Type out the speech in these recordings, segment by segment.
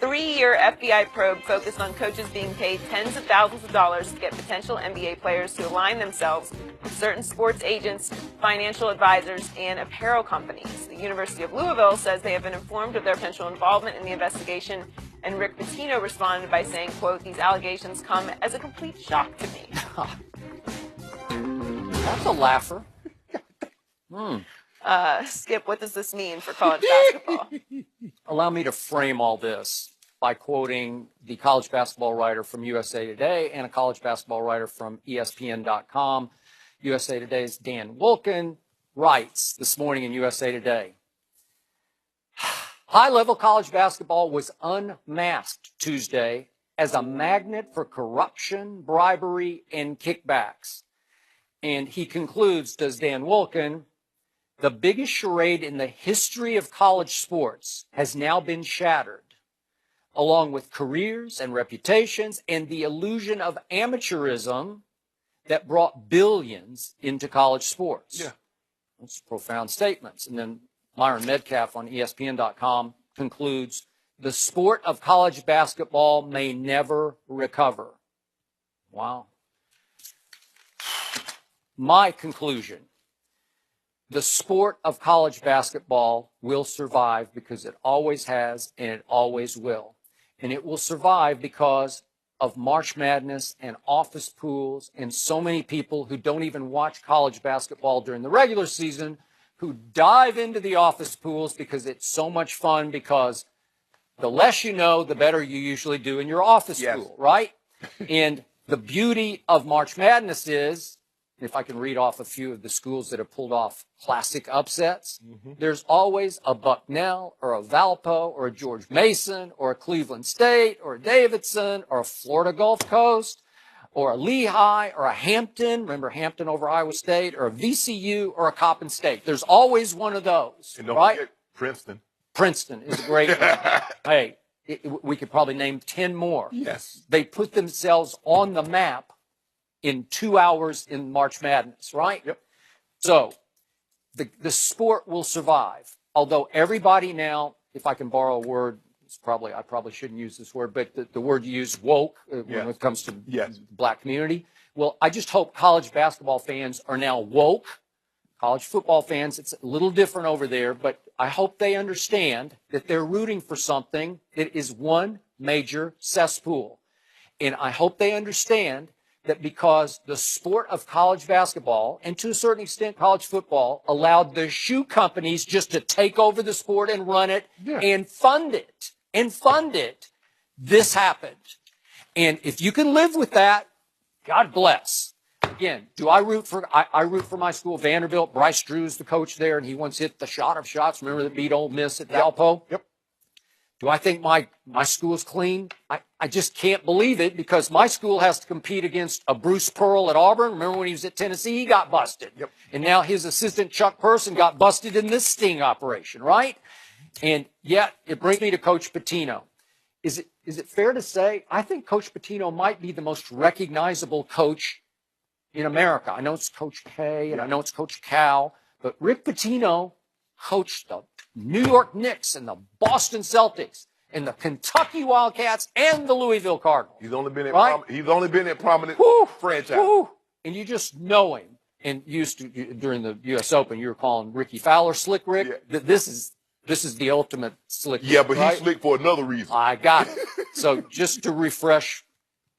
3-year FBI probe focused on coaches being paid tens of thousands of dollars to get potential NBA players to align themselves with certain sports agents, financial advisors, and apparel companies. The University of Louisville says they have been informed of their potential involvement in the investigation, and Rick Pitino responded by saying, quote, "These allegations come as a complete shock to me." That's a laugher. Skip, what does this mean for college basketball? Allow me to frame all this by quoting the college basketball writer from USA Today and a college basketball writer from ESPN.com. USA Today's Dan Wolken writes this morning in USA Today, high-level college basketball was unmasked Tuesday as a magnet for corruption, bribery, and kickbacks. And he concludes, does Dan Wolken, the biggest charade in the history of college sports has now been shattered, along with careers and reputations and the illusion of amateurism that brought billions into college sports. Yeah. That's profound statements. And then Myron Medcalf on ESPN.com concludes, the sport of college basketball may never recover. Wow. My conclusion, the sport of college basketball will survive because it always has and it always will. And it will survive because of March Madness and office pools and so many people who don't even watch college basketball during the regular season who dive into the office pools because it's so much fun, because the less you know, the better you usually do in your office pool, right? And the beauty of March Madness is, if I can read off a few of the schools that have pulled off classic upsets, there's always a Bucknell or a Valpo or a George Mason or a Cleveland State or a Davidson or a Florida Gulf Coast or a Lehigh or a Hampton, remember Hampton over Iowa State, or a VCU or a Coppin State. There's always one of those, and don't right? forget Princeton. Princeton is a great one. Hey, we could probably name 10 more. Yes. They put themselves on the map in 2 hours in March Madness, right? Yep. So the sport will survive. Although everybody now, if I can borrow a word, I probably shouldn't use this word, but the word you use, woke, when it comes to the black community. Well, I just hope college basketball fans are now woke. College football fans, it's a little different over there, but I hope they understand that they're rooting for something that is one major cesspool. And I hope they understand that because the sport of college basketball, and to a certain extent college football, allowed the shoe companies just to take over the sport and run it and fund it, this happened. And if you can live with that, God bless. Again, do I root for, I root for my school, Vanderbilt. Bryce Drew's the coach there, and he once hit the shot of shots. Remember that beat Ole Miss at Valpo? Yep. Do I think my school's clean? I just can't believe it, because my school has to compete against a Bruce Pearl at Auburn. Remember when he was at Tennessee? He got busted. Yep. And now his assistant, Chuck Person, got busted in this sting operation, right? And yet, it brings me to Coach Pitino. Is it fair to say, I think Coach Pitino might be the most recognizable coach in America. I know it's Coach K, and I know it's Coach Cal, but Rick Pitino coached the New York Knicks and the Boston Celtics and the Kentucky Wildcats and the Louisville Cardinals. He's only been in right? Prominent franchise. Woo. And you just know him. And used to, during the U.S. Open, you were calling Ricky Fowler Slick Rick. Yeah. This is the ultimate Slick Rick. Yeah, but right? he's slick for another reason. I got it. So just to refresh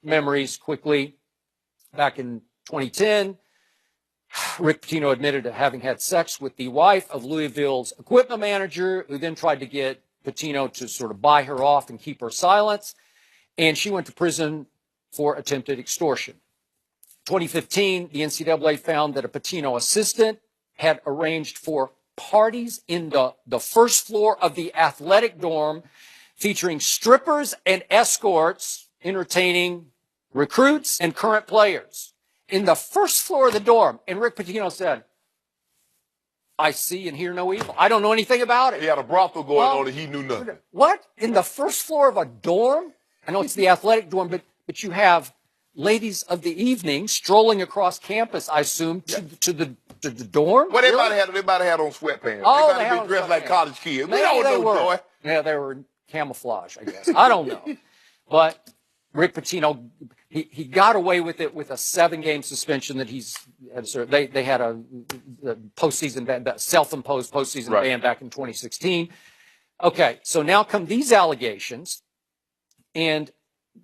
memories quickly, back in 2010, Rick Pitino admitted to having had sex with the wife of Louisville's equipment manager, who then tried to get Pitino to sort of buy her off and keep her silent. And she went to prison for attempted extortion. 2015, the NCAA found that a Pitino assistant had arranged for parties in the first floor of the athletic dorm, featuring strippers and escorts entertaining recruits and current players in the first floor of the dorm. And Rick Pitino said, I see and hear no evil. I don't know anything about it. He had a brothel going on and he knew nothing. What? In the first floor of a dorm? I know it's the athletic dorm, but you have ladies of the evening strolling across campus, I assume, to the dorm? Well, they might have had on sweatpants. Oh, they might have been dressed like college kids. Maybe we don't know, were. Joy. Yeah, they were camouflage, I guess. I don't know. But Rick Pitino, he got away with it with a 7-game suspension that they had a postseason ban, self-imposed postseason ban back in 2016. Okay, so now come these allegations, and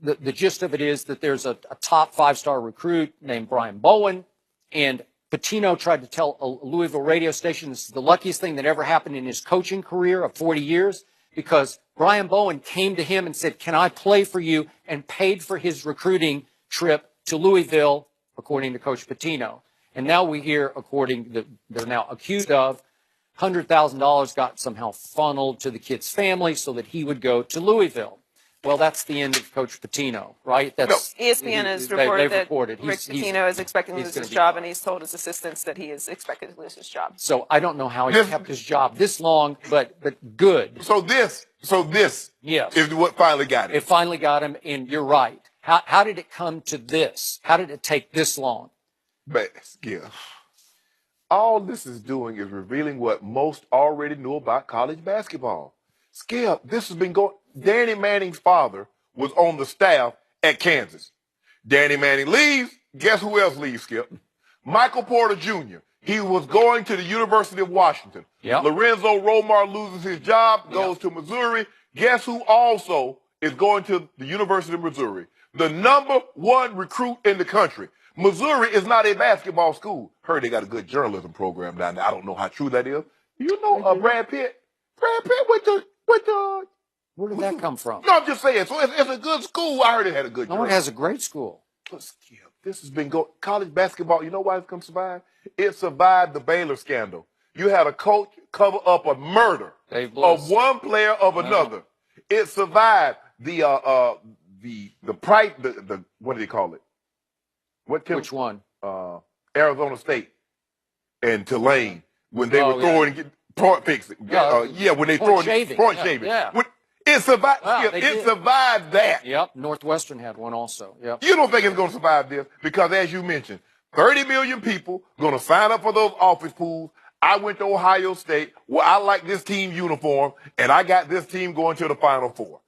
the gist of it is that there's a top 5-star recruit named Brian Bowen, and Pitino tried to tell a Louisville radio station this is the luckiest thing that ever happened in his coaching career of 40 years, because Brian Bowen came to him and said, can I play for you, and paid for his recruiting trip to Louisville, according to Coach Pitino. And now we hear, they're now accused of, $100,000 got somehow funneled to the kid's family so that he would go to Louisville. Well, that's the end of Coach Pitino, right? ESPN has reported that Rick Pitino is expecting to lose his job, and he's told his assistants that he is expected to lose his job. So I don't know how he kept his job this long, but good. So this yes, is what finally got him. It finally got him, and you're right. How did it come to this? How did it take this long? But yeah, all this is doing is revealing what most already knew about college basketball. Skip, this has been going. Danny Manning's father was on the staff at Kansas. Danny Manning leaves. Guess who else leaves, Skip? Michael Porter Jr. He was going to the University of Washington. Yep. Lorenzo Romar loses his job, goes to Missouri. Guess who also is going to the University of Missouri? The #1 recruit in the country. Missouri is not a basketball school. Heard they got a good journalism program down there. I don't know how true that is. You know Brad Pitt? Brad Pitt went to Where did that come from? No, I'm just saying. So it's a good school. I heard it had a good. No, it has a great school. But Skip, this has been college basketball. You know why it's come survive? It survived the Baylor scandal. You had a coach cover up a murder of one player of another. It survived the what do they call it? Which one? Arizona State and Tulane when they were throwing point fixing. When they throw point shaving. It survived. It survived that. Yep. Northwestern had one also. Yep. You don't think it's going to survive this because, as you mentioned, 30 million people going to sign up for those office pools. I went to Ohio State. Well, I like this team uniform, and I got this team going to the Final Four.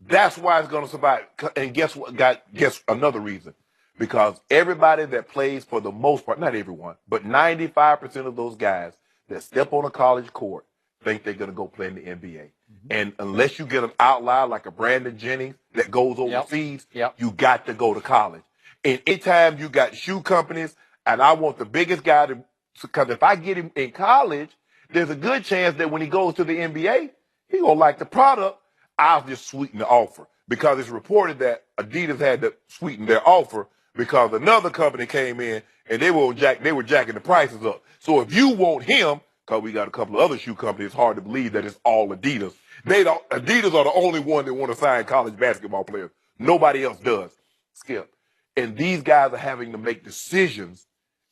That's why it's going to survive. And guess what? Guess another reason. Because everybody that plays, for the most part, not everyone, but 95% of those guys that step on a college court think they're going to go play in the NBA. And unless you get an outlier like a Brandon Jennings that goes overseas, you got to go to college. And anytime you got shoe companies, and I want the biggest guy to, because if I get him in college, there's a good chance that when he goes to the NBA, he going to like the product. I'll just sweeten the offer. Because it's reported that Adidas had to sweeten their offer because another company came in and they were jacking the prices up. So if you want him, because we got a couple of other shoe companies, it's hard to believe that it's all Adidas. Adidas are the only one that want to sign college basketball players. Nobody else does. Skip. And these guys are having to make decisions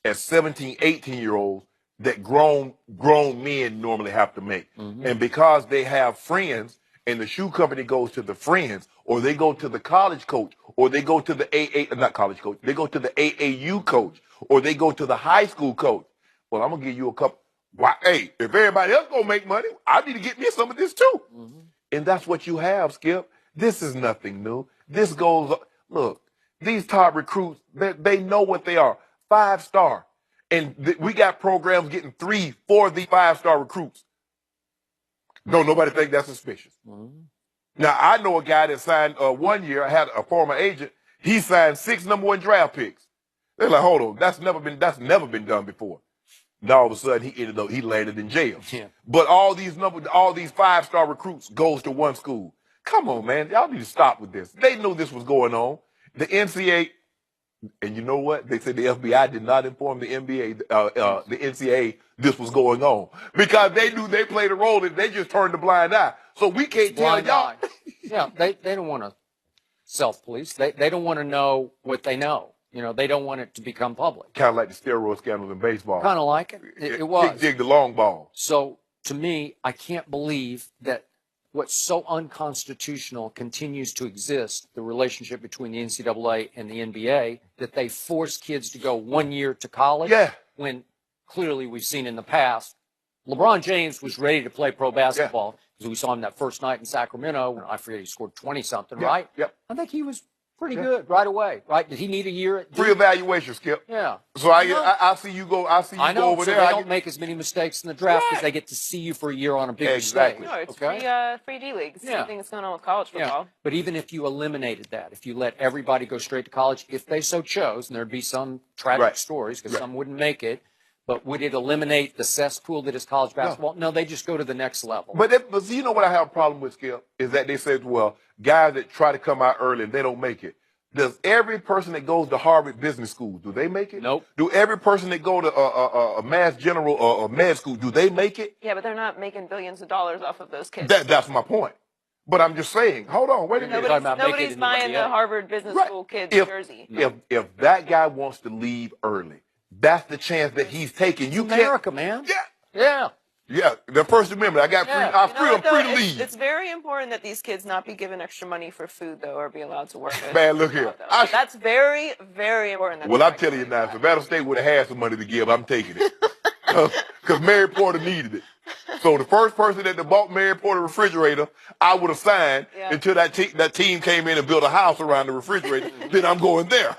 as 17, 18-year-olds that grown men normally have to make. And because they have friends, and the shoe company goes to the friends, or they go to the college coach, or they go to the they go to the AAU coach, or they go to the high school coach. Well, I'm going to give you a couple. Why, hey, if everybody else going to make money, I need to get me some of this too. And that's what you have, Skip. This is nothing new. This goes, look, these top recruits, they know what they are. 5-star. And we got programs getting 3, 4 of these 5-star recruits. Don't nobody think that's suspicious. Now, I know a guy that signed 1 year, I had a former agent, he signed 6 #1 draft picks. They're like, hold on, that's never been done before. Now all of a sudden he landed in jail. But all these 5-star recruits goes to one school. Come on, man, y'all need to stop with this. They knew this was going on. The NCAA, and you know what? They said the FBI did not inform the the NCAA this was going on because they knew they played a role and they just turned a blind eye. So we can't tell y'all. Yeah, they don't want to self-police. They don't want to know what they know. You know, they don't want it to become public. Kind of like the steroid scandal in baseball. Kind of like it. It was. Dig the long ball. So to me, I can't believe that what's so unconstitutional continues to exist, the relationship between the NCAA and the NBA, that they force kids to go 1 year to college. When clearly we've seen in the past, LeBron James was ready to play pro basketball. because we saw him that first night in Sacramento when I forget he scored 20-something, Yeah, right? yep. I think he was pretty good right away, right? Did he need a year? Free evaluation, Skip. Yeah. So I see you go. I see you I go know, over so there. they don't make as many mistakes in the draft because Right. they get to see you for a year on a bigger Exactly. stage. No, it's Okay? free D leagues. Yeah. Same thing that's going on with college football. Yeah. But even if you eliminated that, if you let everybody go straight to college, if they so chose, and there'd be some tragic Right. stories because Right. some wouldn't make it, but would it eliminate the cesspool that is college basketball? No, they just go to the next level. But see, you know what I have a problem with, Skip, is that they said, well, guys that try to come out early and they don't make it. Does every person that goes to Harvard Business School, do they make it? Nope. Do every person that go to a Mass General or med school, do they make it? Yeah, but they're not making billions of dollars off of those kids. That's my point. But I'm just saying, hold on, wait a minute. talking about making it Nobody's in the buying the NBA. Harvard Business Right. School kid's If- jersey. If that guy wants to leave early, that's the chance that he's taking. You America, man. can't. Yeah. Yeah. The First Amendment. I got free. Yeah. I'm You know free. what, I'm though? free to It's- leave. It's very important that these kids not be given extra money for food, though, or be allowed to work. Man, look here. That's very, very important. that Well, they I'm telling you now, if Savannah State would have had some money to give, I'm taking it. Because Mary Porter needed it. So the first person that bought Mary Porter refrigerator, I would have signed until that team came in and built a house around the refrigerator. Then I'm going there.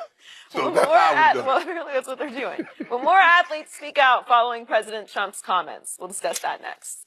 So that's how I would do it. Well, really, that's what they're doing. But more athletes speak out following President Trump's comments. We'll discuss that next.